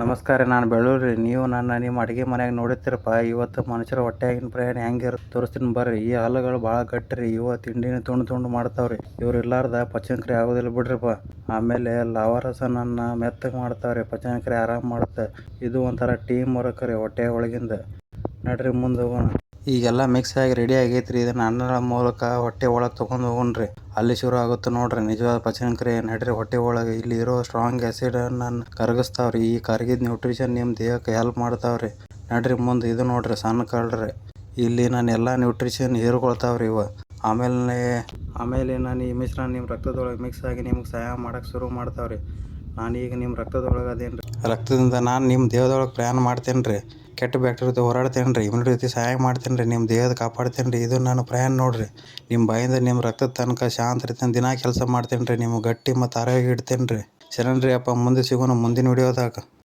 ನಮಸ್ಕಾರ, ನಾನು ಬೆಳ್ಳೂರಿ. ನೀವು ನಿಮ್ಮ ಅಡುಗೆ ಮನ್ಯಾಗ ನೋಡಿರ್ತೀರಪ್ಪ. ಇವತ್ತು ಮನುಷ್ಯರ ಹೊಟ್ಯಾಗಿನ ಪ್ರಯಾಣ ಹೆಂಗಿರುತ್ತೆ ತೋರಿಸ್ತೀನಿ ಬರ್ರಿ. ಈ ಹಾಲುಗಳು ಭಾಳ ಗಟ್ಟಿರಿ. ಇವ ತಿಂಡಿನ ತುಂಡು ಮಾಡ್ತಾವ್ರಿ. ಇವ್ರು ಇರ್ಲಾರ್ದ ಪಚನಕ್ರಿಯೆ ಆಗೋದಿಲ್ಲ ಬಿಡ್ರಿಪ್ಪ. ಆಮೇಲೆ ಲಾವಾರಸನನ್ನ ಮೆತ್ತಗೆ ಮಾಡ್ತಾವ್ರಿ. ಪಚನಕ್ರಿಯೆ ಆರಾಮ್ ಮಾಡುತ್ತೆ. ಇದು ಒಂಥರ ಟೀಮ್ ವರ್ಕ್ ರೀ ಹೊಟ್ಟೆ ಒಳಗಿಂದ. ನಡ್ರಿ ಮುಂದೆ ಹೋಗೋಣ. ಈಗೆಲ್ಲ ಮಿಕ್ಸ್ ಆಗಿ ರೆಡಿ ಆಗೈತ್ರಿ. ಇದನ್ನ ಅನ್ನದ ಮೂಲಕ ಹೊಟ್ಟೆ ಒಳಗೆ ತೊಗೊಂಡು ಹೋಗೋಣ್ರಿ. ಅಲ್ಲಿ ಶುರು ಆಗುತ್ತೆ ನೋಡ್ರಿ ನಿಜವಾದ ಪಚನಕ್ರಿಯೆ. ನಡ್ರಿ ಹೊಟ್ಟೆ ಒಳಗೆ. ಇಲ್ಲಿ ಇರೋ ಸ್ಟ್ರಾಂಗ್ ಆ್ಯಸಿಡ್ ಅನ್ನ ಕರಗಿಸ್ತಾವ್ರಿ. ಈ ಕರಗಿದ ನ್ಯೂಟ್ರಿಷನ್ ನಿಮ್ಮ ದೇಹಕ್ಕೆ ಹೆಲ್ಪ್ ಮಾಡ್ತಾವ್ರಿ. ನಡ್ರಿ ಮುಂದೆ. ಇದು ನೋಡ್ರಿ ಸಣ್ಣ ಕಳ್ರಿ. ಇಲ್ಲಿ ನಾನು ಎಲ್ಲ ನ್ಯೂಟ್ರಿಷನ್ ಹೀರ್ಕೊಳ್ತಾವ್ರಿ ಇವ. ಆಮೇಲೆ ನಾನು ಈ ಮಿಶ್ರಣ ನಿಮ್ಮ ರಕ್ತದೊಳಗೆ ಮಿಕ್ಸ್ ಆಗಿ ನಿಮ್ಗೆ ಸಹಾಯ ಮಾಡಕ್ಕೆ ಶುರು ಮಾಡ್ತಾವ್ರಿ. ನಾನೀಗ ನಿಮ್ಮ ರಕ್ತದೊಳಗೆ ಅದೇನ್ರಿ. ರಕ್ತದಿಂದ ನಾನು ನಿಮ್ಮ ದೇಹದೊಳಗೆ ಪ್ರಯಾಣ ಮಾಡ್ತೇನೆ ರೀ. ಕೆಟ್ಟ ಬ್ಯಾಕ್ಟೀರಿಯಾ ಹೋರಾಡ್ತೇನೆ ರೀ. ಇಮ್ಯುನಿಟಿ ಸಹಾಯ ಮಾಡ್ತೇನೆ ರೀ. ನಿಮ್ಮ ದೇಹದ ಕಾಪಾಡ್ತೇನೆ ರೀ. ಇದು ನಾನು ಪ್ರಯಾಣ ನೋಡ್ರಿ. ನಿಮ್ಮ ಬಾಯಿಂದ ನಿಮ್ಮ ರಕ್ತದ ತನಕ ಶಾಂತ ರೀತಿಯಿಂದ ದಿನ ಕೆಲಸ ಮಾಡ್ತೇನೆ ರೀ. ನಿಮ್ಗೆ ಗಟ್ಟಿ ಮತ್ತು ಆರೋಗ್ಯ ಇಡ್ತೇನೆ ರೀ. ಶರಣ್ರಿ ಅಪ್ಪ. ಮುಂದೆ ಸಿಗೋಣ ಮುಂದಿನ ವಿಡಿಯೋದಾಗ.